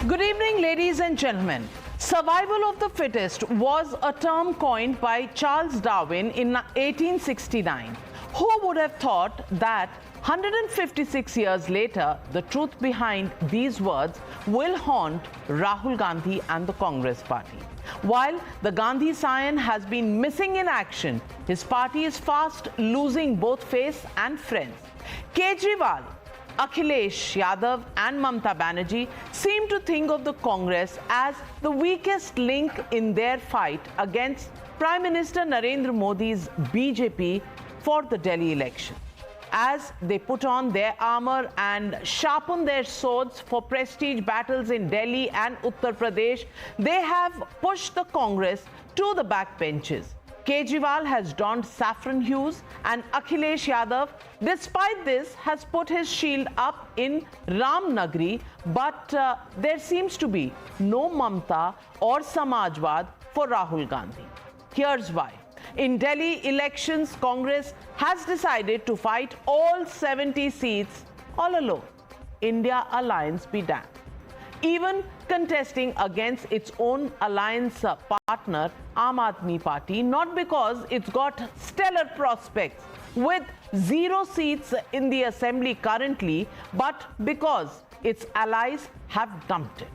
Good evening, ladies and gentlemen. Survival of the fittest was a term coined by Charles Darwin in 1869. Who would have thought that 156 years later, the truth behind these words will haunt Rahul Gandhi and the Congress party. While the Gandhi scion has been missing in action, his party is fast losing both face and friends. Kejriwal, Akhilesh Yadav and Mamta Banerjee seem to think of the Congress as the weakest link in their fight against Prime Minister Narendra Modi's BJP for the Delhi election. As they put on their armor and sharpen their swords for prestige battles in Delhi and Uttar Pradesh, they have pushed the Congress to the backbenches. Kejriwal has donned saffron hues and Akhilesh Yadav, despite this, has put his shield up in Ramnagri, but there seems to be no Mamta or Samajwad for Rahul Gandhi. Here's why. In Delhi elections, Congress has decided to fight all 70 seats all alone. India alliance be damned. Even contesting against its own alliance partner, Aam Aadmi Party, not because it's got stellar prospects with 0 seats in the assembly currently, but because its allies have dumped it.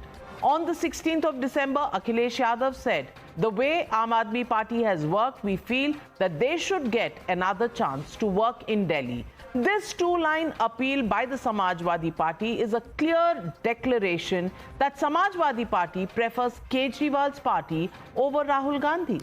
On the 16th of December, Akhilesh Yadav said, "The way Aam Aadmi Party has worked, we feel that they should get another chance to work in Delhi." This two-line appeal by the Samajwadi Party is a clear declaration that Samajwadi Party prefers Kejriwal's party over Rahul Gandhi's.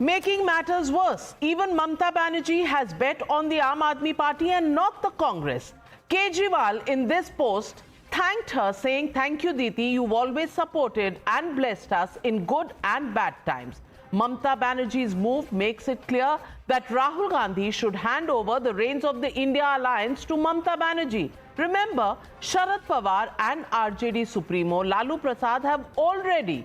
Making matters worse, even Mamta Banerjee has bet on the Aam Aadmi Party and not the Congress. Kejriwal in this post thanked her, saying, "Thank you, Diti, you've always supported and blessed us in good and bad times." Mamta Banerjee's move makes it clear that Rahul Gandhi should hand over the reins of the India alliance to Mamta Banerjee. Remember, Sharad Pawar and RJD Supremo Lalu Prasad have already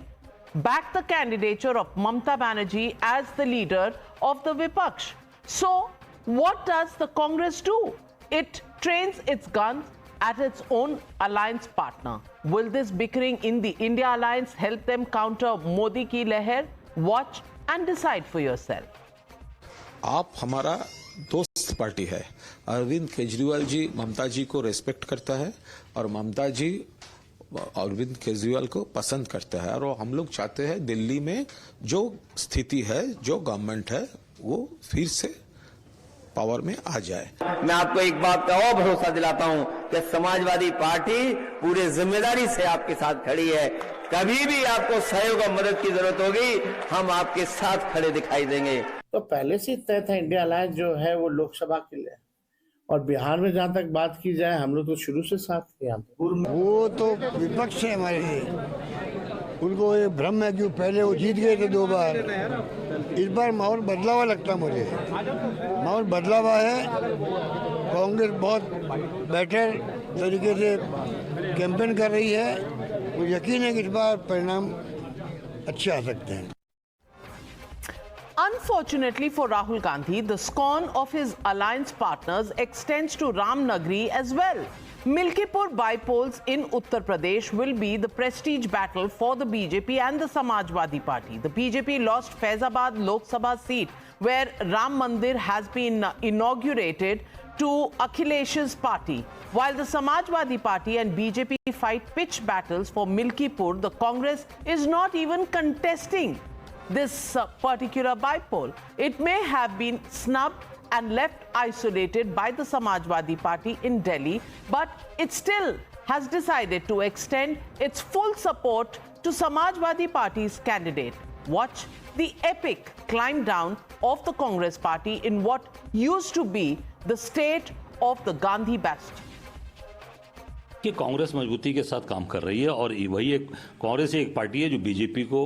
backed the candidature of Mamta Banerjee as the leader of the Vipaksh. So, what does the Congress do? It trains its guns at its own alliance partner. Will this bickering in the India alliance help them counter Modi ki leher? Watch and decide for yourself. आप हमारा दोस्त party है। अरविंद केजरीवाल जी ममता जी को respect करता है और ममता जी अरविंद केजरीवाल को पसंद करता है, और हम लोग चाहते हैं दिल्ली में जो स्थिति है, जो गवर्नमेंट है, वो फिर से पावर में आ जाए। मैं आपको एक बात का और भरोसा दिलाता हूं कि समाजवादी पार्टी पूरे जिम्मेदारी से आपके साथ खड़ी है। कभी भी आपको सहयोग और मदद की जरूरत होगी, हम आपके साथ खड़े दिखाई देंगे। तो पहले से तय था इंडिया अलायंस जो है वो लोकसभा के लिए, और बिहार में जहां तक बात की जाए, हम लोग तो शुरू से साथ थे। वो तो विपक्ष है हमारे, उनको ये भ्रम है कि पहले वो जीत गए थे 2 बार। इस बार माहौल बदला हुआ लगता मुझे, माहौल बदला हुआ है। कांग्रेस बहुत बेटर तरीके से कैंपेन कर रही है, मुझे यकीन है कि इस बार परिणाम अच्छे आ सकते हैं। Unfortunately for Rahul Gandhi, the scorn of his alliance partners extends to Ramnagri as well. Milkipur by-polls in Uttar Pradesh will be the prestige battle for the BJP and the Samajwadi Party. The BJP lost Faizabad Lok Sabha seat, where Ram Mandir has been inaugurated, to Akhilesh's party. While the Samajwadi Party and BJP fight pitch battles for Milkipur, the Congress is not even contesting this particular by-poll. It may have been snubbed and left isolated by the Samajwadi Party in Delhi, but it still has decided to extend its full support to Samajwadi Party's candidate. Watch the epic climb down of the Congress party in what used to be the state of the Gandhi bastion. कि कांग्रेस मजबूती के साथ काम कर रही है, और वही एक कांग्रेस एक पार्टी है जो बीजेपी को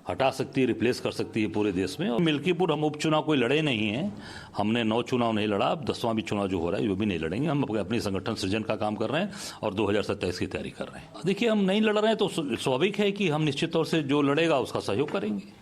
हटा सकती है, रिप्लेस कर सकती है पूरे देश में। और मिल्कीपुर हम उपचुनाव कोई लड़े नहीं हैं, हमने 9 चुनाव नहीं लड़ा, अब 10वां भी चुनाव जो हो रहा है वो भी नहीं लड़ेंगे। हम अपनी संगठन सृजन का काम कर रहे हैं और 2027 की तैयारी कर रहे हैं। देखिए, हम नहीं लड़ रहे हैं तो स्वाभाविक है कि हम निश्चित तौर से जो लड़ेगा उसका सहयोग करेंगे।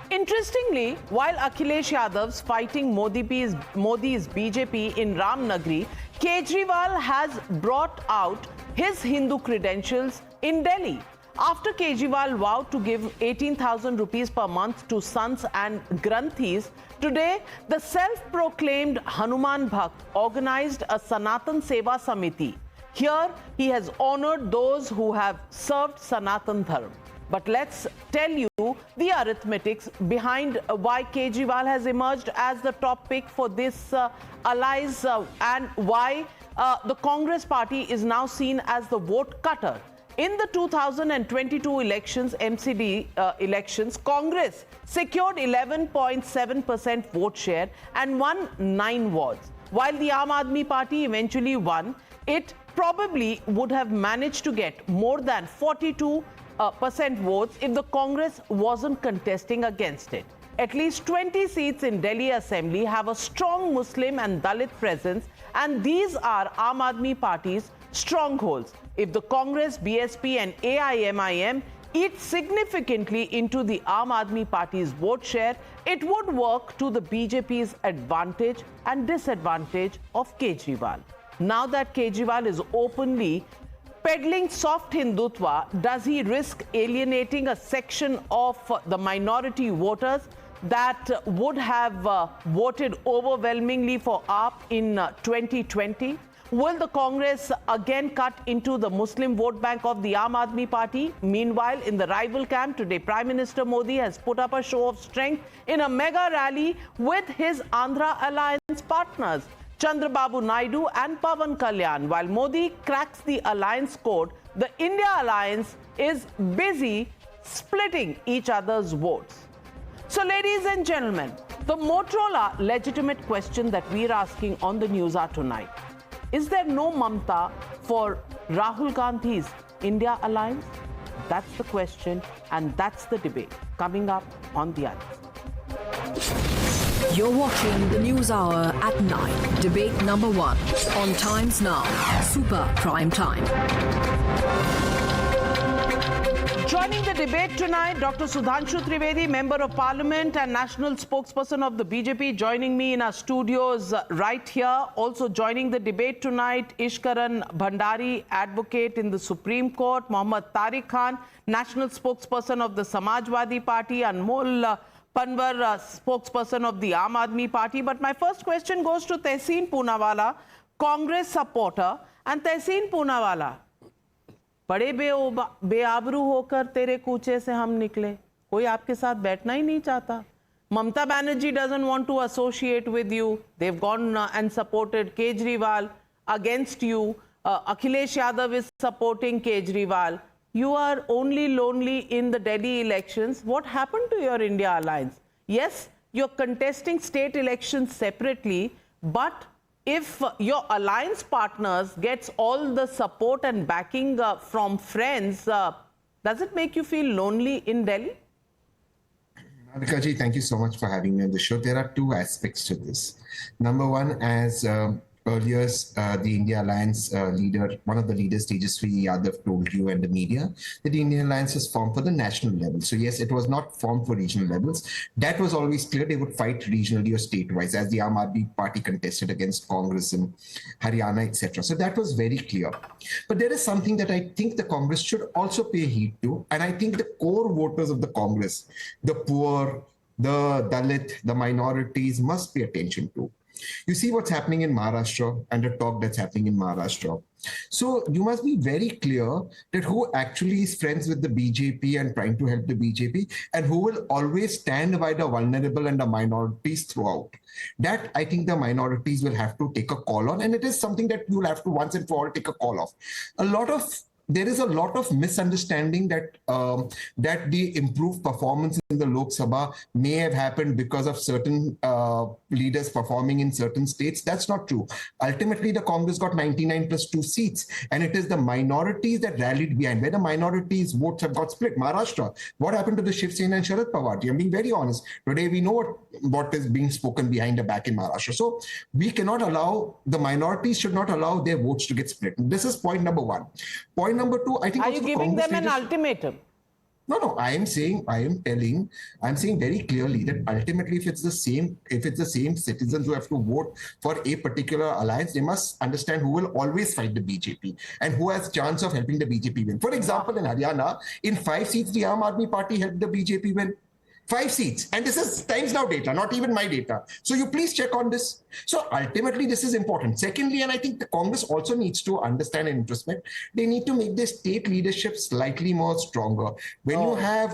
Interestingly, while Akhilesh Yadav's fighting Modi's BJP in Ramnagri, Kejriwal has brought out his Hindu credentials in Delhi. After Kejriwal vowed to give 18,000 rupees per month to sons and Granthis, today the self-proclaimed Hanuman Bhakt organized a Sanatan Seva Samiti. Here he has honored those who have served Sanatan Dharma. But let's tell you the arithmetics behind why Kejriwal has emerged as the top pick for this allies and why the Congress party is now seen as the vote cutter. In the 2022 elections, MCD elections, Congress secured 11.7% vote share and won 9 wards. While the Aam Aadmi Party eventually won, it probably would have managed to get more than 42% votes if the Congress wasn't contesting against it. At least 20 seats in Delhi Assembly have a strong Muslim and Dalit presence, and these are Aam Aadmi Party's strongholds. If the Congress, BSP and AIMIM eat significantly into the Aam Aadmi Party's vote share, it would work to the BJP's advantage and disadvantage of Kejriwal. Now that Kejriwal is openly peddling soft Hindutva, does he risk alienating a section of the minority voters that would have voted overwhelmingly for AAP in 2020? Will the Congress again cut into the Muslim vote bank of the Aam Aadmi Party? Meanwhile, in the rival camp, today Prime Minister Modi has put up a show of strength in a mega rally with his Andhra alliance partners, Chandrababu Naidu and Pawan Kalyan. While Modi cracks the alliance code, the India alliance is busy splitting each other's votes. So, ladies and gentlemen, the Motorola legitimate question that we're asking on the news hour tonight: is there no Mamta for Rahul Gandhi's India alliance? That's the question, and that's the debate coming up on the other. You're watching the News Hour at 9. Debate number 1 on Times Now. Super Prime Time. Joining the debate tonight, Dr. Sudhanshu Trivedi, Member of Parliament and National Spokesperson of the BJP, joining me in our studios right here. Also joining the debate tonight, Ishkaran Bhandari, Advocate in the Supreme Court, Mohammad Tariq Khan, National Spokesperson of the Samajwadi Party, Anmol Panwar, Spokesperson of the Aam Aadmi Party. But my first question goes to Tehseen Poonawalla, Congress supporter. And Tehseen Poonawalla, बड़े बेआबरू होकर तेरे कूचे से हम निकले, कोई आपके साथ बैठना ही नहीं चाहता. Mamata Banerjee doesn't want to associate with you. They've gone and supported Kejriwal against you. Akhilesh Yadav is supporting Kejriwal. You are only lonely in the Delhi elections. What happened to your India alliance? Yes, you're contesting state elections separately, but if your alliance partners gets all the support and backing from friends, does it make you feel lonely in Delhi? Radhika ji, thank you so much for having me on the show. There are 2 aspects to this. Number one, as earlier the India Alliance leader, one of the leaders, Tejaswi Yadav, told you and the media that the Indian Alliance was formed for the national level. So yes, it was not formed for regional levels. That was always clear. They would fight regionally or state-wise, as the Aam Aadmi Party contested against Congress in Haryana, etc. So that was very clear. But there is something that I think the Congress should also pay heed to, and I think the core voters of the Congress, the poor, the Dalit, the minorities, must pay attention to. You see what's happening in Maharashtra and the talk that's happening in Maharashtra. So you must be very clear that who actually is friends with the BJP and trying to help the BJP, and who will always stand by the vulnerable and the minorities throughout. That I think the minorities will have to take a call on, and it is something that you will have to once and for all take a call of. There is a lot of misunderstanding that that the improved performance in the Lok Sabha may have happened because of certain leaders performing in certain states. That's not true. Ultimately, the Congress got 99 plus 2 seats, and it is the minorities that rallied behind. Where the minorities' votes have got split. Maharashtra, what happened to the Shiv Sena and Sharad Pawar? I'm being very honest. Today, we know what is being spoken behind the back in Maharashtra. So we cannot allow, the minorities should not allow their votes to get split. This is point number 1. Point number 2, I think. Are you giving them an ultimatum? No, no, I'm saying very clearly that ultimately, if it's the same citizens who have to vote for a particular alliance, they must understand who will always fight the BJP and who has chance of helping the BJP win. For example, in Haryana, in 5 seats, the Aam Aadmi Party helped the BJP win. 5 seats. And this is Times Now data, not even my data. So you please check on this. So ultimately, this is important. Secondly, and I think the Congress also needs to understand and introspect, they need to make their state leadership slightly more stronger. When you have,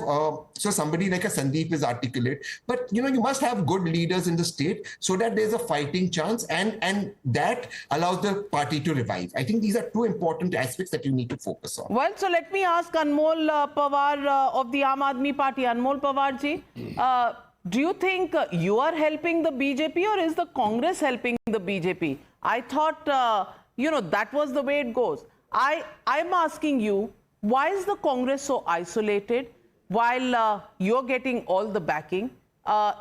so somebody like a Sandeep is articulate, but you must have good leaders in the state so that there's a fighting chance and that allows the party to revive. I think these are two important aspects that you need to focus on. Well, so let me ask Anmol Pawar of the Aam Aadmi Party. Anmol Pawar ji, do you think you are helping the BJP or is the Congress helping the BJP? I thought, that was the way it goes. I'm asking you, why is the Congress so isolated while you're getting all the backing?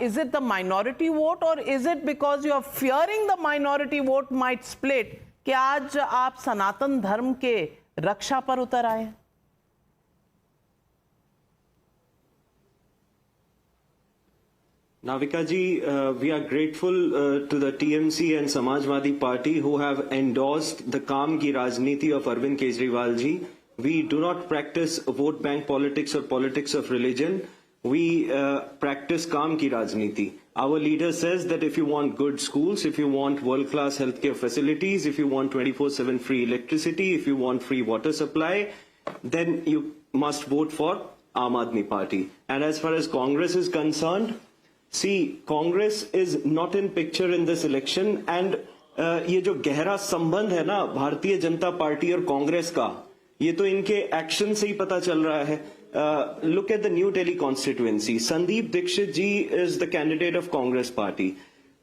Is it the minority vote or is it because you're fearing the minority vote might split कि आज आप सनातन धर्म के रक्षा पर उतर आए? Navika ji, we are grateful to the TMC and Samajwadi Party who have endorsed the Kaam Ki Rajniti of Arvind Kejriwal ji. We do not practice vote bank politics or politics of religion. We practice Kaam Ki Rajniti. Our leader says that if you want good schools, if you want world-class healthcare facilities, if you want 24/7 free electricity, if you want free water supply, then you must vote for Aam Aadmi Party. And as far as Congress is concerned, see, Congress is not in picture in this election and ये जो गहरा संबंध है ना Bharatiya Janata party और कांग्रेस का, ये तो इनके एक्शन से ही पता चल रहा है. Look at the New Delhi constituency. Sandeep Dixit ji is the candidate of Congress party.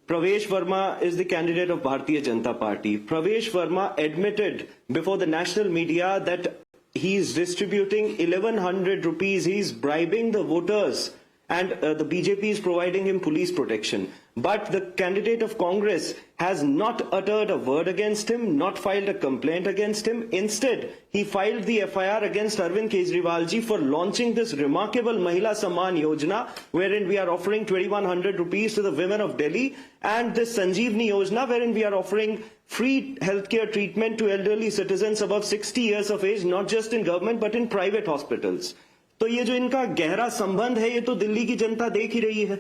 Pravesh Verma is the candidate of Bharatiya Janata Party. Pravesh Verma admitted before the national media that he is distributing 1100 rupees. He is bribing the voters. And the BJP is providing him police protection. But the candidate of Congress has not uttered a word against him, not filed a complaint against him. Instead, he filed the FIR against Arvind Kejriwal ji for launching this remarkable Mahila Samman Yojana, wherein we are offering 2100 rupees to the women of Delhi, and this Sanjeevani Yojana, wherein we are offering free healthcare treatment to elderly citizens above 60 years of age, not just in government but in private hospitals. तो ये जो इनका गहरा संबंध है ये तो दिल्ली की जनता देख ही रही है.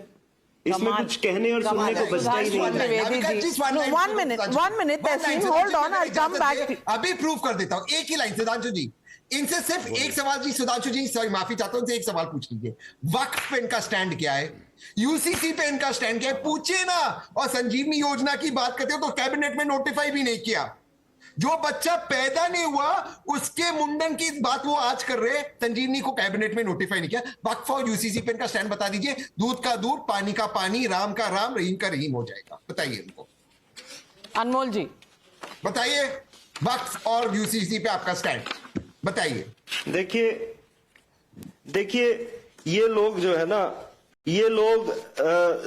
इसमें कुछ कहने और सुनने को बचता ही नहीं. One minute, Tehseen, hold on, I'll come back. अभी प्रूव कर देता हूँ. एक ही लाइन, सुधांशु जी, इनसे सिर्फ एक सवाल जी, सुधांशु जी सॉरी माफी चाहता हूँ, इनसे एक सवाल पूछ लीजिए. वक्फ पे इनका स्टैंड क्या है? यूसीसी पे इनका स्टैंड क्या है? पूछिए ना. और संजीवनी योजना की बात करते हो तो कैबिनेट में नोटिफाई भी नहीं किया. जो बच्चा पैदा नहीं हुआ उसके मुंडन की बात वो आज कर रहे हैं, संजीवनी को कैबिनेट में नोटिफाई नहीं किया. वक्फ और यूसीसी पे इनका स्टैंड बता दीजिए. दूध का दूध, पानी का पानी, राम का राम, रहीम का रहीम हो जाएगा. बताइए इनको. अनमोल जी बताइए वक्फ और यूसीसी पे आपका स्टैंड बताइए. देखिए ये लोग जो है ना, ये लोग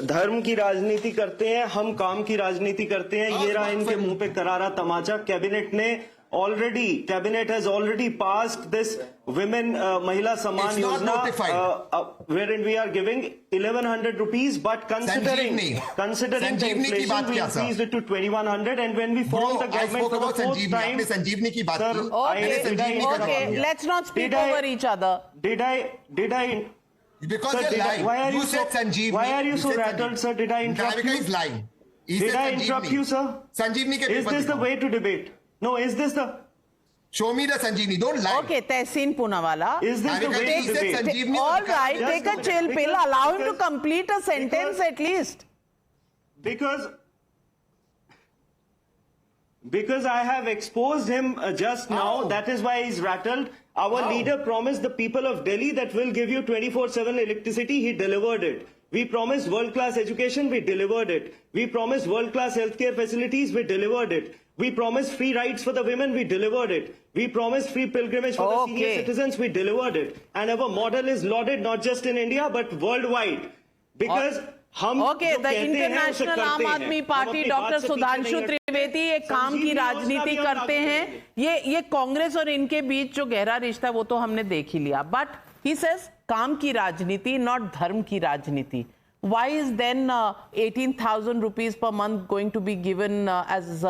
धर्म की राजनीति करते हैं, हम काम की राजनीति करते हैं. ये रहा इनके मुंह पे करारा तमाचा. Cabinet has already passed this women महिला Samman Yojana wherein we are giving 1100 rupees, but considering the inflation, we increased it to 2100, and when we formed the government for the fourth time, संजीवनी की बात की. Okay, let's not speak over each other. Did I Because you're lying. You said Sanjeevni. Why are you so rattled, sir? Did I interrupt you? Navika is lying. Did I interrupt you, sir? Sanjeevni ke Is this the way to debate? No, is this the... Show me the Sanjeevni. Don't lie. Okay, Tehseen Poonawalla. Is this the way to debate? Sanjeevni All right, Just take a a minute. chill pill. Allow him to Because- complete a sentence at least. Because I have exposed him just now, that is why he's rattled. Our leader promised the people of Delhi that we'll give you 24/7 electricity. He delivered it. We promised world-class education. We delivered it. We promised world-class healthcare facilities. We delivered it. We promised free rights for the women. We delivered it. We promised free pilgrimage for the senior Okay. citizens. We delivered it. And our model is lauded not just in India but worldwide. Because हम Okay, जो the कहते हैं, उसे International करते आम हैं. आदमी हम पार्टी अपनी डॉक्टर बात से पीछे सुधांशु नहीं हटते. त्रिवेदी एक काम की संजीवनी राजनीति योजना भी हम करते लागू हैं. ये कांग्रेस और इनके बीच जो गहरा रिश्ता है वो तो हमने देख ही लिया. बट He says काम की राजनीति, not धर्म की राजनीति. Why is then 18,000 rupees per month going to be given as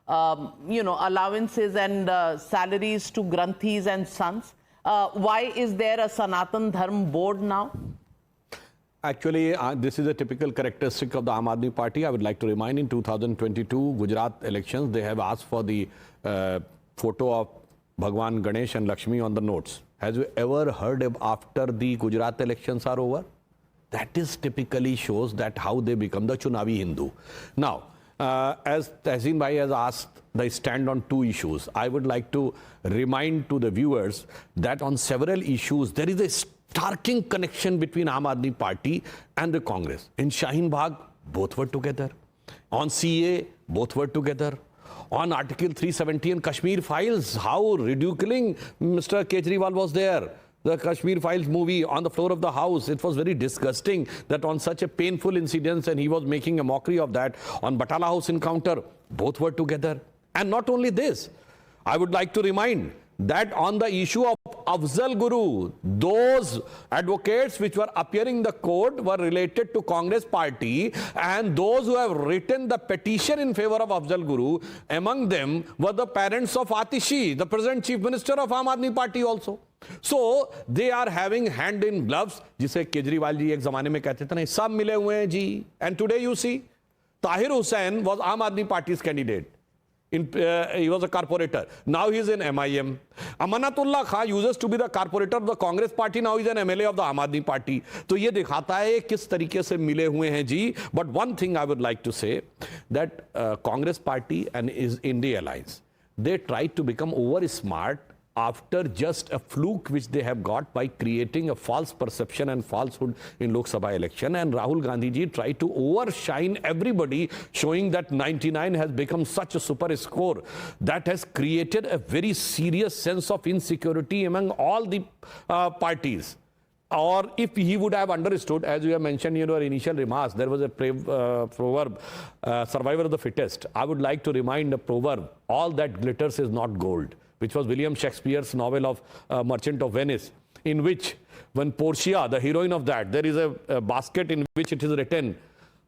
allowances and salaries to Granthis and sons? Why is there a Sanatan Dharm board now? Actually, this is a typical characteristic of the Aam Aadmi Party. I would like to remind, in 2022 Gujarat elections, they have asked for the photo of Bhagwan Ganesh and Lakshmi on the notes. Has you ever heard of after the Gujarat elections are over? That is typically shows that how they become the Chunavi Hindu. Now, as Tehseen Bhai has asked the stand on two issues, I would like to remind to the viewers that on several issues there is a starking connection between Aam Aadmi Party and the Congress. In Shaheen Bagh, both were together. On CA, both were together. On Article 370 and Kashmir Files, how ridiculing Mr. Kejriwal was there. The Kashmir Files movie on the floor of the House, it was very disgusting that on such a painful incident, and he was making a mockery of that. On Batala House encounter, both were together. And not only this, I would like to remind that on the issue of Afzal Guru, those advocates which were appearing in the court were related to Congress party, and those who have written the petition in favor of Afzal Guru, among them were the parents of Atishi, the present chief minister of Aam Aadmi Party also. So they are having hand in gloves, जिसे केजरीवाल जी एक जमाने में कहते थे ना, सब मिले हुए हैं जी. And today you see, Tahir Hussain was Aam Aadmi Party's candidate. He was a corporator. Now he is in MIM. Amanatullah Khan used to be the corporator of the Congress party. Now he is an MLA of the Aam Aadmi Party. तो ये दिखाता है किस तरीके से मिले हुए हैं जी. But one thing I would like to say that Congress party and his India alliance, they tried to become over smart after just a fluke which they have got by creating a false perception and falsehood in Lok Sabha election. And Rahul Gandhi ji tried to overshine everybody, showing that 99 has become such a super score that has created a very serious sense of insecurity among all the parties. Or if he would have understood, as you have mentioned in your initial remarks, there was a proverb, survival of the fittest. I would like to remind the proverb, all that glitters is not gold, which was William Shakespeare's novel of Merchant of Venice, in which when Portia, the heroine of that, there is a basket in which it is written,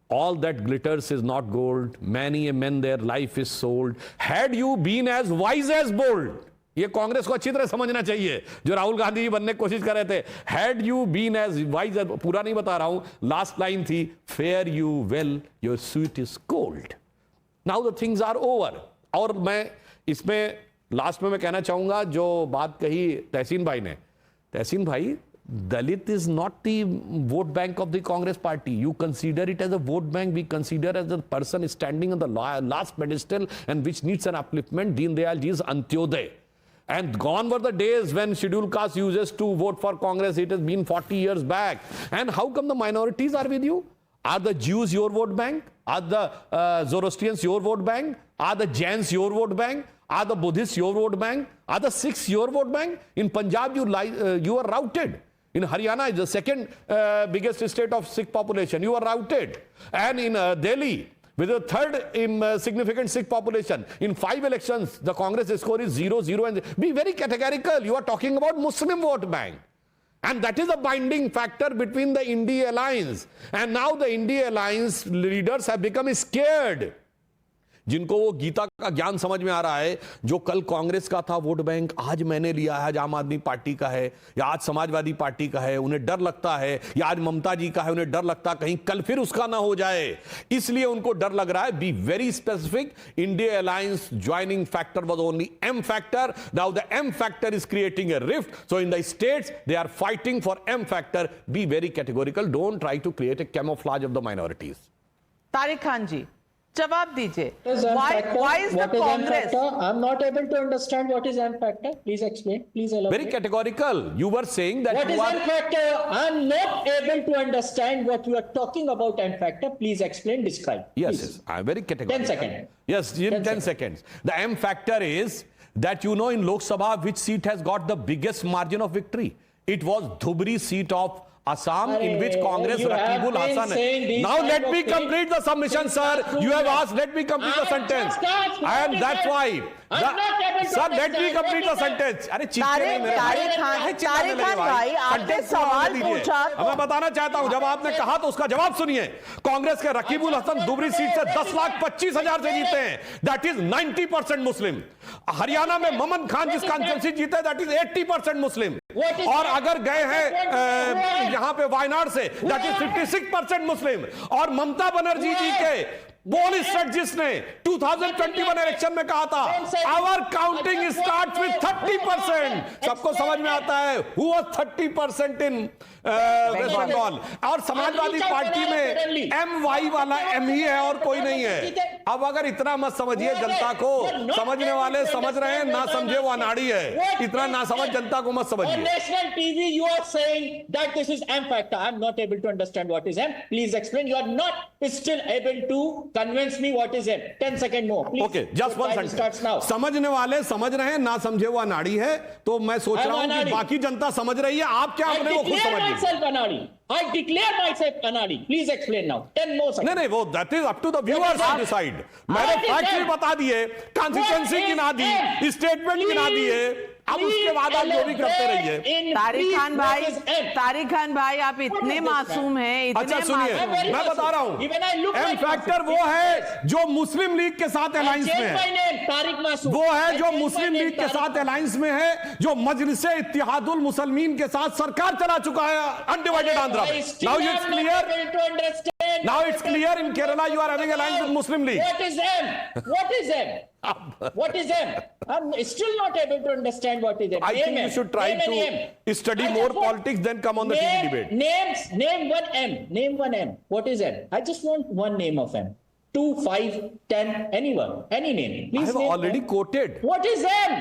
all that glitters is not gold, many a man their life is sold, had you been as wise as bold. ये कांग्रेस को अच्छी तरह समझना चाहिए, जो राहुल गांधी बनने की कोशिश कर रहे थे. Had you been as wise as, पूरा नहीं बता रहा हूं, लास्ट लाइन थी, fare you well, your suit is cold. Now the things are over. और मैं इसमें लास्ट में मैं कहना चाहूंगा जो बात कही तहसीन भाई ने. तहसीन भाई, Dalit is not the vote bank of the Congress party. You consider it as a vote bank. We consider as a person standing on the last pedestal and which needs an upliftment. Deen Dayal ji is Antyodaya. And gone were the days when scheduled caste used to vote for Congress. It has been 40 years back. And how come the minorities are with you? Are the Jews your vote bank? Are the Zoroastrians your vote bank? Are the Jains your vote bank? Are the Buddhists your vote bank? Are the Sikhs your vote bank? In Punjab, you are routed. In Haryana, is the second biggest state of Sikh population. You are routed. And in Delhi, with the third significant Sikh population, in 5 elections, the Congress score is 0, 0, and be very categorical. You are talking about Muslim vote bank. And that is a binding factor between the India alliance. And now the India alliance leaders have become scared. जिनको वो गीता का ज्ञान समझ में आ रहा है, जो कल कांग्रेस का था वोट बैंक, आज मैंने लिया है, आज आम आदमी पार्टी का है, या आज समाजवादी पार्टी का है, उन्हें डर लगता है, या आज ममता जी का है, उन्हें डर लगता है कहीं कल फिर उसका ना हो जाए, इसलिए उनको डर लग रहा है. Be very specific. India alliance joining factor was only M factor. Now the M factor is creating a rift. So in the states they are fighting for M factor. Be very categorical. Don't try to create a camouflage of the minorities. Tariq Khan ji, जवाब दीजिए. Why is the Congress? I'm not able to understand what is M factor. Please explain. Please elaborate. Very categorical. You were saying that what is M factor? I'm not able to understand what you are talking about M factor. Please explain, describe. Yes, yes. I'm very categorical. 10 seconds. Yes, in 10 seconds. The M factor is that you know in Lok Sabha which seat has got the biggest margin of victory. It was Dhubri seat of Assam, in which Congress you have Raqibul been Hasan. saying these Now kind let of me things complete the submission, since sir. last 2 You have years. asked, let me complete the I sentence. just asked, what And is that's it? why. I'm not able to Sir, let me understand. complete the What is sentence. अरे चीखे तारिक मेरे भाई। खान काहे चिल्लाने तारिक लगे खान भाई आपने Sentence पूरा होने सवाल दीजिए। पूछा अब मैं बताना चाहता हूं, जब आपने कहा तो उसका जवाब सुनिए। कांग्रेस के रकीबुल हसन दुबरी सीट से 10,25,000 से जीते हैं, दैट इज 90% मुस्लिम। हरियाणा में मोहम्मद खान जिस कॉन्स्टिट्यूंसी जीते, दैट इज 80% मुस्लिम। और अगर गए हैं यहां पे वायनाड से, दैट इज 56% मुस्लिम। और ममता बनर्जी जी के पोल स्ट्रेटजिस्ट ने 2021 इलेक्शन में कहा था, आवर काउंटिंग स्टार्ट्स विद 30%। सबको समझ में आता है who was 30% in West Bengal. और समाजवादी पार्टी में MY वाला M ही है और कोई नहीं है। अब अगर इतना मत समझिए जनता को, समझने वाले समझ रहे हैं, ना समझे वो अनाड़ी है। इतना ना समझ जनता को मत On समझिए। national TV, you are saying that this is M factor. I'm not able to understand what is M. Please explain. You are not still able to convince me what is M. 10 seconds more, please. Okay, just Your one time starts now. Sentence. समझने वाले समझ रहे हैं, ना समझे वो अनाड़ी है। तो मैं सोच I'm रहा हूं कि अनाड़ी। बाकी जनता समझ रही है, आप क्या I अपने को खुद declare समझिए। myself Anadi. I declare myself Anadi. Please explain now. 10 more seconds. नहीं नहीं, वो that is up to the viewers to decide. मैंने फैक्ट भी बता दिए, कॉन्स्टिट्यूएंसी गिना दी, स्टेटमेंट गिना दिए। अब उसके बाद आप जो भी करते रहिए। तारिक खान भाई आप इतने मासूम हैं, इतने अच्छा सुनिए, मासूम हैं। मैं बता रहा हूं, एम फैक्टर वो है जो मुस्लिम लीग के साथ अलायंस में है। तारिक मासूम वो है जो मुस्लिम लीग के साथ अलायंस में है, जो मजलिस इत्तेहादुल मुसलमीन के साथ सरकार चला चुका है अनडिवाइडेड आंध्रा में। Now it's clear, now it's clear in Kerala you are having alliance with Muslim League. What is M? What is M? What is M? I'm still not able to understand what is M. I think Name you M. should try Name any M. to study I more just want- politics, then come on the TV debate. Name one M. Name one M. What is M? I just want one name of M. 2, 5, 10, anyone, any name. I Please have name already one. quoted. What is M?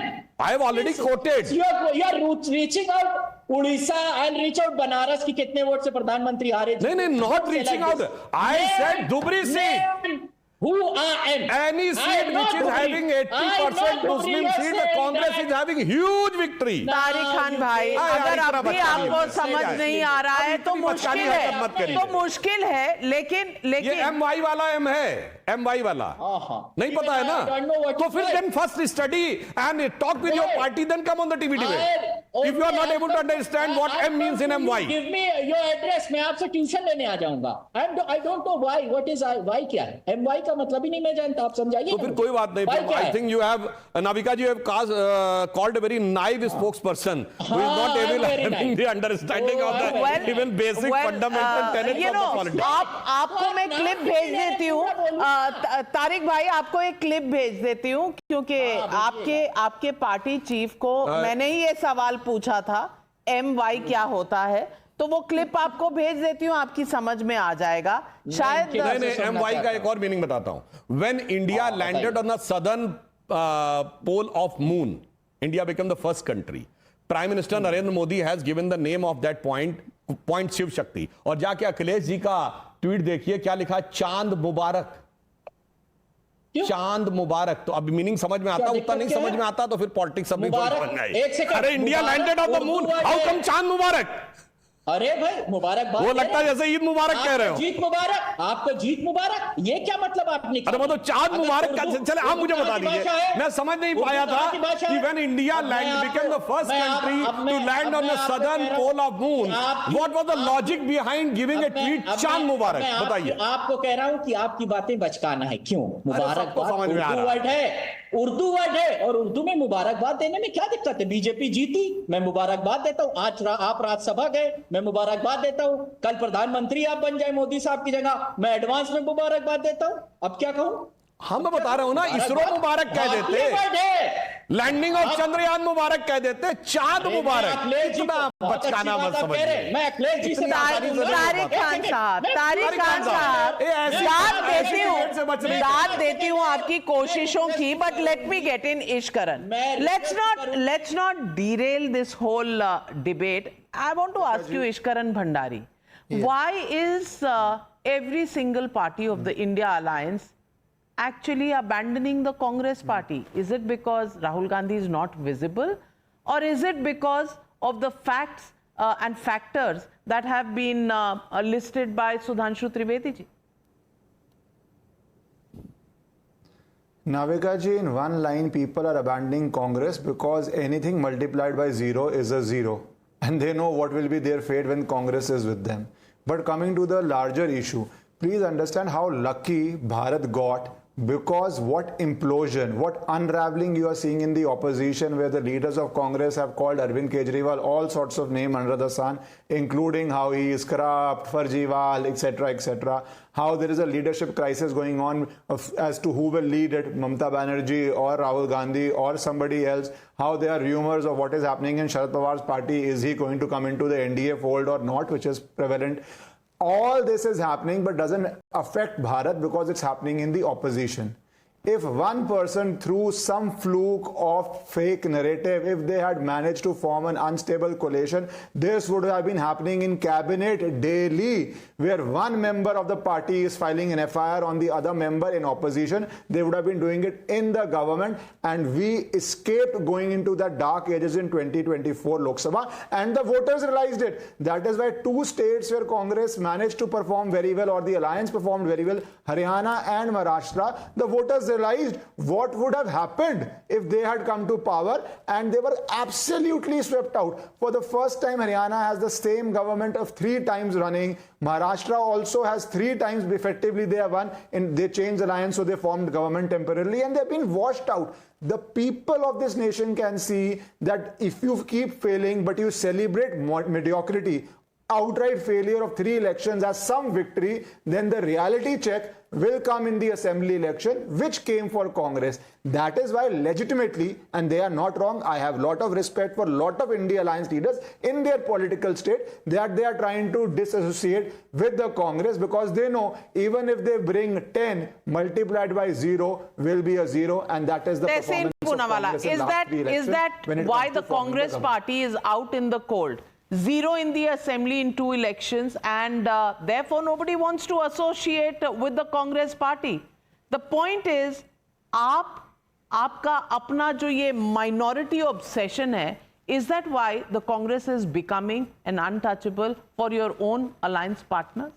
I have already quoted. You're reaching out Orissa and reach out Banaras की कितने vote से प्रधानमंत्री हारे? नहीं, not reaching out. I said Dhubri seat. Who are M? Any seat which is having 80% Muslim seat, the Congress is having huge victory. Tariq Khan भाई, अगर अब भी आपको समझ नहीं आ रहा है तो मुश्किल है, तो मुश्किल है। लेकिन ये MY वाला M है, MY वाला नहीं पता है ना, तो फिर then first study and talk with your party, then come on the TV debate. If you are not able to understand what M means in MY, give me your address, मैं आपसे tuition लेने आ जाऊंगा। I don't know why. What is why क्या है? MY का मतलब ही नहीं मैं जानता, आप समझाइए। तो फिर कोई बात नहीं। I think you have, Navika ji, you have called a very naive spokesperson who is not able having the understanding of the even basic fundamental tenets of the politics. आपको मैं क्लिप भेज देती हूँ, तारिक भाई आपको एक क्लिप भेज देती हूँ, क्योंकि आपके पार्टी चीफ को मैंने ही ये सवाल पूछा था MY क्या होता है, तो वो क्लिप आपको भेज देती हूँ, आपकी समझ में आ जाएगा शायद। नहीं, MY का एक और मीनिंग बताता हूं। When India landed on the southern pole of moon, India became the first country. Prime Minister Narendra Modi has given the name of that point Shiv Shakti. और जाके अखिलेश जी का ट्वीट देखिए, क्या लिखा है, चांद मुबारक। चांद मुबारक। तो अब मीनिंग समझ में आता, उतना नहीं समझ में आता तो फिर पॉलिटिक्स सब भी समझ में आई। अरे India landed on the moon, how come चांद मुबारक? अरे भाई मुबारकबाद। वो लगता है जैसे ईद मुबारक कह रहे हो। जीत मुबारक, आपको जीत मुबारक, ये क्या मतलब आपने? अरे मतलब चांद मुबारक का, चले आप मुझे बता दीजिए, मैं समझ नहीं पाया था कि when India land became the first country to land on the southern pole of moon, what was the logic behind giving a tweet चांद मुबारक? बताइए। आपको कह रहा हूं कि आपकी बातें बचकाना है। क्यों? मुबारकबाद उर्दू वर्ड है, उर्दू वर्ड है, और उर्दू में मुबारकबाद देने में क्या दिक्कत है? बीजेपी जीती, मैं मुबारकबाद देता हूं। आज आप राज्यसभा गए, मैं मुबारकबाद देता हूं। कल प्रधानमंत्री आप बन जाए मोदी साहब की जगह, मैं एडवांस में मुबारकबाद देता हूं। अब क्या कहूं? हम बता रहे हो ना, इसरो मुबारक कह देते, लैंडिंग ऑफ चंद्रयान मुबारक कह देते, चांद मुबारक। इतना बचकाना मत समझिए। मैं अखिलेश जी से तारिक खान साहब, दाद देती हूँ आपकी कोशिशों की, but let me get in इश्करन। Let's not derail this whole debate. I want to ask you, Ishkaran Bhandari, why is every single party of the India Alliance actually abandoning the Congress party? Is it because Rahul Gandhi is not visible, or is it because of the facts and factors that have been listed by Sudhanshu Trivedi ji? Navika ji, in one line, people are abandoning Congress because anything multiplied by 0 is a 0. And they know what will be their fate when Congress is with them. But coming to the larger issue, please understand how lucky Bharat got, because what implosion, what unraveling you are seeing in the opposition, where the leaders of Congress have called Arvind Kejriwal all sorts of names under the sun, including how he is corrupt, Farjiwal, etc., etc. How there is a leadership crisis going on as to who will lead it, Mamata Banerjee or Rahul Gandhi or somebody else. How there are rumors of what is happening in Sharad Pawar's party. Is he going to come into the NDA fold or not, which is prevalent? All this is happening but doesn't affect Bharat because it's happening in the opposition. If one person through some fluke of fake narrative, if they had managed to form an unstable coalition, this would have been happening in cabinet daily, where one member of the party is filing an FIR on the other member in opposition. They would have been doing it in the government, and we escaped going into the dark ages in 2024 Lok Sabha, and the voters realized it. That is why two states where Congress managed to perform very well, or the alliance performed very well, Haryana and Maharashtra, the voters realized what would have happened if they had come to power, and they were absolutely swept out. For the first time, Haryana has the same government of 3 times running. Maharashtra also has 3 times effectively they have won, and they changed alliance, so they formed government temporarily, and they've been washed out. The people of this nation can see that if you keep failing but you celebrate mediocrity, outright failure of 3 elections as some victory, then the reality check will come in the assembly election, which came for Congress. That is why legitimately, and they are not wrong, I have a lot of respect for a lot of India Alliance leaders in their political state, that they are trying to disassociate with the Congress, because they know even if they bring 10 multiplied by 0 will be a 0, and that is the performance of Congress in last 3 elections. Is that why the Congress party is out in the cold? 0 in the assembly in 2 elections, and therefore nobody wants to associate with the Congress party. The point is, आपका अपना जो ये minority obsession है, is that why the Congress is becoming an untouchable for your own alliance partners?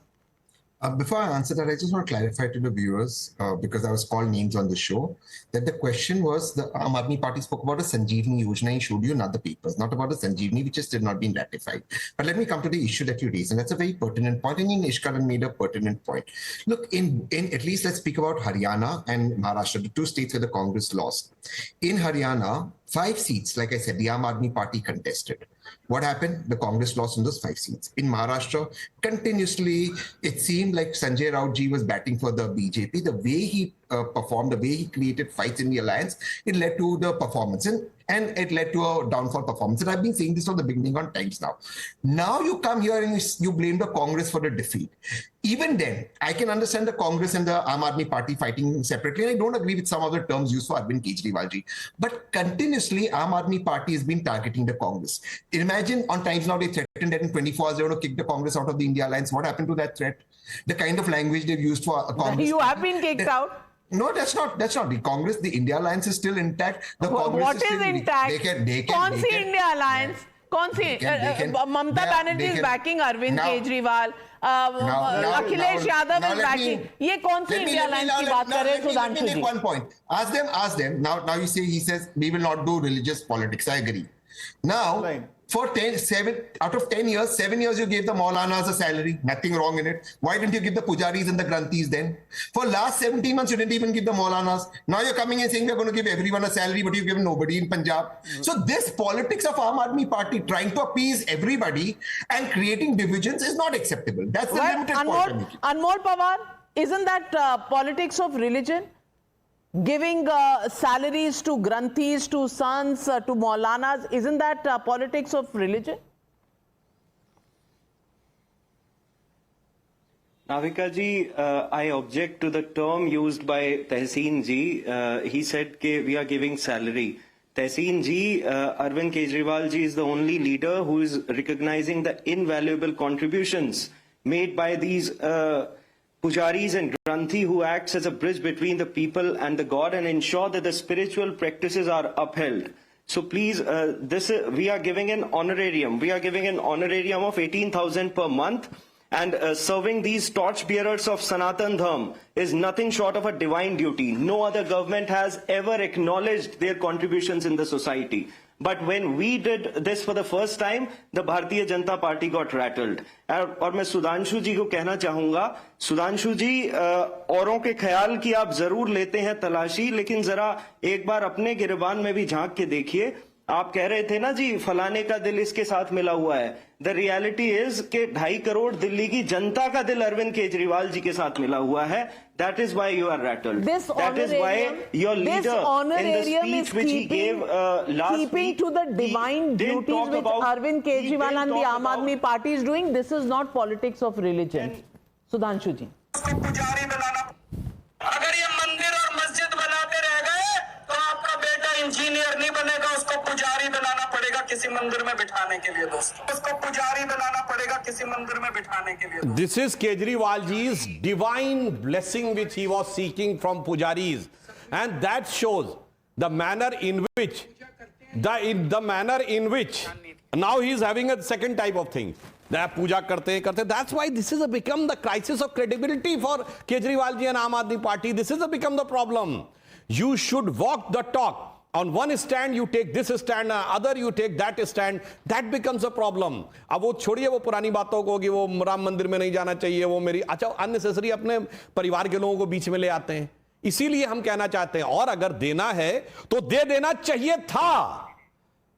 Before I answer that, I just want to clarify to the viewers, because I was called names on the show, that the question was the Aam Aadmi Party spoke about a Sanjeevani Yojana. He showed you another papers, not about a Sanjeevani, which has still not been ratified. But let me come to the issue that you raised, and that's a very pertinent point. And Ishkaran made a pertinent point. Look, in at least let's speak about Haryana and Maharashtra, the 2 states where the Congress lost. In Haryana, 5 seats, like I said, the Aam Aadmi Party contested. What happened? The Congress lost on those 5 seats. In Maharashtra, continuously, it seemed like Sanjay Raut ji was batting for the BJP. The way he performed, the way he created fights in the alliance, it led to the performance. And it led to a downfall performance. And I've been saying this from the beginning on times now. Now you come here and you blame the Congress for the defeat. Even then, I can understand the Congress and the Aam Aadmi Party fighting separately. And I don't agree with some of the terms used for Arvind Kejriwal ji. But continuously, Aam Aadmi Party has been targeting the Congress. Imagine on Times Now they threatened that in 24 hours they want to kick the Congress out of the India Alliance. What happened to that threat? The kind of language they've used for Congress. You have been kicked out. No, that's not. The Congress, the India Alliance is still intact. The Congress what is still intact? कौन सी India Alliance? कौन सी? Mamata Banerjee is backing Arvind Kejriwal. Akhilesh Yadav is backing. ये कौन सी India Alliance की बात कर रहे हैं सुधांशु जी? Let me make one point. Ask them. Now you say, he says we will not do religious politics. I agree. Now, for out of 10 years, 7 years you gave the Maulanas a salary. Nothing wrong in it. Why didn't you give the Pujaris and the Granthis then? For last 17 months, you didn't even give the Maulanas. Now you're coming and saying we're going to give everyone a salary, but you've given nobody in Punjab. So this politics of Aam Aadmi Party trying to appease everybody and creating divisions is not acceptable. That's the limited point. Anmol Pawar, isn't that politics of religion? Giving salaries to Granthis, to sons, to Maulanas, isn't that politics of religion? Navika ji, I object to the term used by Tehseen ji. He said that we are giving salary. Tehseen ji, Arvind Kejriwal ji is the only leader who is recognizing the invaluable contributions made by these Pujaris and Granthi, who acts as a bridge between the people and the God and ensure that the spiritual practices are upheld. So please, we are giving an honorarium. We are giving an honorarium of 18,000 per month. And serving these torch bearers of Sanatan Dharma is nothing short of a divine duty. No other government has ever acknowledged their contributions in the society. But when we did this for the first time, the Bharatiya Janata Party got rattled. और मैं सुधांशु जी को कहना चाहूंगा, सुधांशु जी औरों के ख्याल की आप जरूर लेते हैं तलाशी, लेकिन जरा एक बार अपने गिरबान में भी झांक के देखिए। आप कह रहे थे ना जी फलाने का दिल इसके साथ मिला हुआ है। द रियलिटी इज के 2.5 करोड़ दिल्ली की जनता का दिल अरविंद केजरीवाल जी के साथ मिला हुआ है। That is why you are rattled. That is why your leader in the speech which he gave last keeping week, to the divine duties which Arvind Kejriwal and the Aam Aadmi Party is doing. This is not politics of religion. Sudhanshu ji. अगर ये मंदिर और मस्जिद बनाते रह गए तो आपका बेटा इंजीनियर नहीं बनेगा, उसको पुजारी बनाना पड़ेगा किसी मंदिर में बिठाने के लिए दोस्तों, उसको पुजारी बनाना पड़ेगा किसी मंदिर में बिठाने के लिए। This is Kejriwal ji's divine blessing which he was seeking from pujaris, and that shows the manner in which now he is having a second type of thing. पूजा करते that's why this has become the crisis of credibility for Kejriwal ji and Aam Aadmi Party. This has become the problem. You should walk the talk. On one stand you take this stand, other you take that stand. That becomes a problem. अब वो छोड़िए वो पुरानी बातों को कि वो राम मंदिर में नहीं जाना चाहिए, वो मेरी अच्छा अननेसेसरी अपने परिवार के लोगों को बीच में ले आते हैं। इसीलिए हम कहना चाहते हैं, और अगर देना है तो दे देना चाहिए था।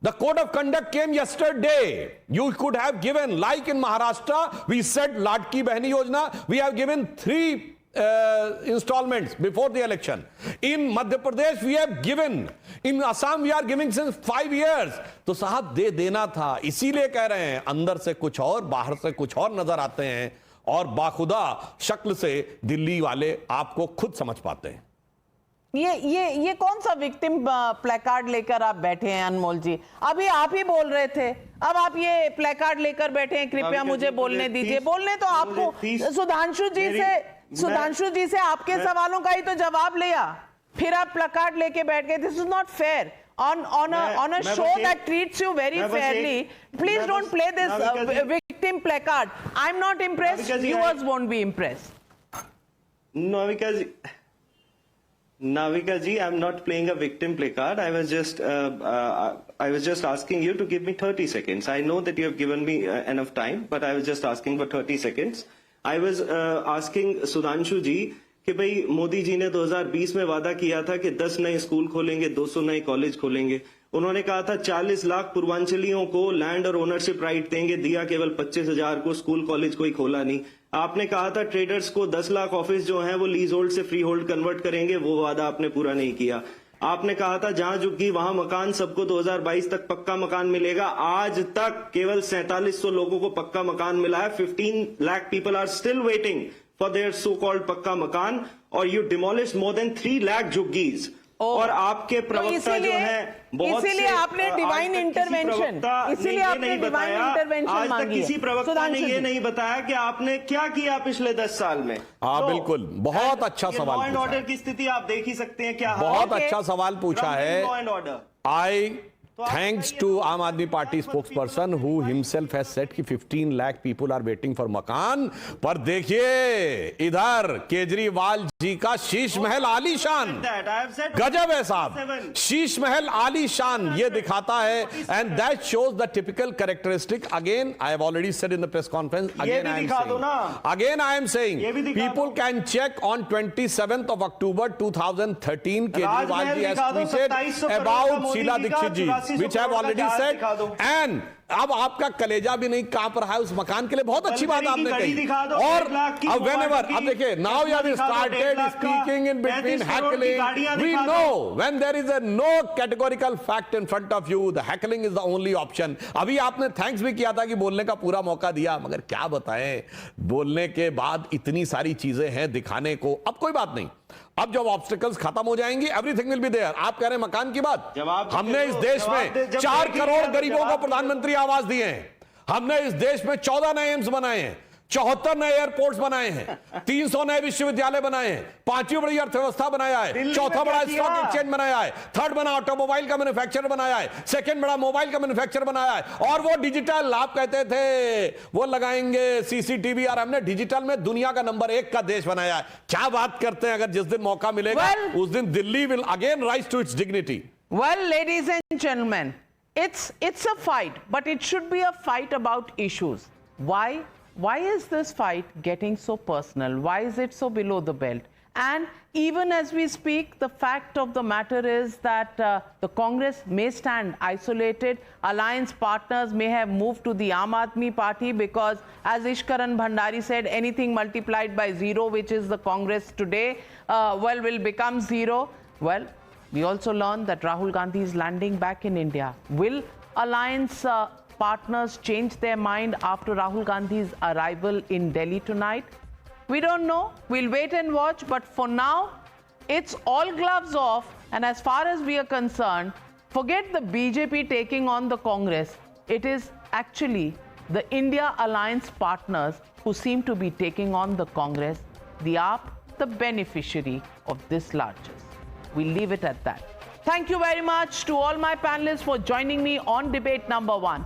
The code of conduct came yesterday. You could have given, like in Maharashtra, we said Ladki Behni Yojana, we have given 3 installments before the election. In Madhya Pradesh, we have given. In Assam, we are giving since 5 years. तो साहब दे देना था। इसीलिए कह रहे हैं, अंदर से कुछ और, बाहर से कुछ और नजर आते हैं, और बाखुदा शक्ल से दिल्ली वाले आपको खुद समझ पाते हैं। ये कौन सा विक्टिम प्लेकार्ड लेकर आप बैठे हैं अनमोल जी? अभी आप ही बोल रहे थे, अब आप ये प्लेकार्ड लेकर बैठे हैं। कृपया मुझे बोलने दीजिए। बोलने तो आपको सुधांशु जी से आपके सवालों का ही तो जवाब लिया, फिर आप प्लेकार्ड लेके बैठ गए। This is not fair on a show that treats you very fairly. Please don't play this victim placard. I'm not impressed. Viewers won't be impressed. Navika ji, I'm not playing a victim placard. I was just asking you to give me 30 seconds. I know that you have given me enough time, but I was just asking for 30 seconds. I was asking Sudhanshu ji कि भाई मोदी जी ने 2020 में वादा किया था कि 10 नए school खोलेंगे, 200 नए कॉलेज खोलेंगे। उन्होंने कहा था 40 लाख पूर्वांचलियों को लैंड और ओनरशिप राइट देंगे, दिया केवल 25,000 को। स्कूल कॉलेज कोई खोला नहीं। आपने कहा था ट्रेडर्स को 10 लाख ऑफिस जो हैं वो लीज होल्ड से फ्री होल्ड कन्वर्ट करेंगे, वो वादा आपने पूरा नहीं किया। आपने कहा था जहां झुग्गी वहां मकान, सबको 2022 तक पक्का मकान मिलेगा। आज तक केवल 4700 लोगों को पक्का मकान मिला है। 15 lakh people are still waiting for their so-called पक्का मकान, और you demolished more than 3 lakh झुग्गीज। और आपके प्रवक्ता जो है बहुत इसीलिए आपने डिवाइन इंटरवेंशन, इसीलिए आपने डिवाइन इंटरवेंशन मांगी है। किसी प्रवक्ता ने ये नहीं बताया कि आपने क्या किया पिछले 10 साल में। हाँ बिल्कुल, बहुत अच्छा सवाल। लॉ एंड ऑर्डर की स्थिति आप देख ही सकते हैं क्या। बहुत अच्छा सवाल पूछा है। Law and order. Thanks to Aam Aadmi Party spokesperson who himself has said कि 15 lakh people are waiting for मकान। पर देखिए इधर केजरीवाल जी का शीश महल आलीशान, गजब है साहब, शीश महल आलीशान ये दिखाता है। and that shows the typical characteristic. Again I have already said in the press conference, again I am saying people can check on 27th of October 2013 Kejriwal ji has tweeted about Sheila Dikshit ji, which I have already said, and अब आपका कलेजा भी नहीं कांप रहा है उस मकान के लिए। बहुत अच्छी बात आपने कही। और अब whenever, अब देखिए, now you have started speaking in between heckling. We know when there is a no categorical fact in front of you, the heckling is the only option. अभी आपने थैंक्स भी किया था कि बोलने का पूरा मौका दिया, मगर क्या बताएं, बोलने के बाद इतनी सारी चीजें हैं दिखाने को। अब कोई बात नहीं, अब जब ऑब्स्टिकल्स खत्म हो जाएंगी, एवरीथिंग विल बी देयर। आप कह रहे हैं मकान की बात, हमने इस देश में 4 करोड़ गरीबों को प्रधानमंत्री आवास दिए हैं। हमने इस देश में 14 नए एम्स बनाए हैं, 74 नए एयरपोर्ट्स बनाए हैं, 300 नए विश्वविद्यालय बनाए हैं, 5वीं बड़ी अर्थव्यवस्था बनाया है, चौथा बड़ा स्टॉक एक्सचेंज बनाया है, थर्ड बड़ा ऑटोमोबाइल का मैन्युफैक्चर बनाया है, सेकंड बड़ा मोबाइल का मैन्युफैक्चर बनाया है, और वो डिजिटल आप कहते थे वो लगाएंगे सीसीटीवी, और हमने डिजिटल में दुनिया का नंबर 1 का देश बनाया है। क्या बात करते हैं, अगर जिस दिन मौका मिलेगा उस दिन Delhi will again rise to its dignity. Well, ladies and gentlemen, it's a fight, but it should be a fight about issues. Why is this fight getting so personal? Why is it so below the belt? And even as we speak, the fact of the matter is that the Congress may stand isolated. Alliance partners may have moved to the Aam Aadmi Party because, as Ishkaran Bhandari said, anything multiplied by 0, which is the Congress today, will become 0. Well, we also learned that Rahul Gandhi is landing back in India. Will alliance partners change their mind after Rahul Gandhi's arrival in Delhi tonight? We don't know. We'll wait and watch. But for now, it's all gloves off. And as far as we are concerned, forget the BJP taking on the Congress. It is actually the India alliance partners who seem to be taking on the Congress. The AAP, the beneficiary of this largesse. We'll leave it at that. Thank you very much to all my panelists for joining me on debate number 1.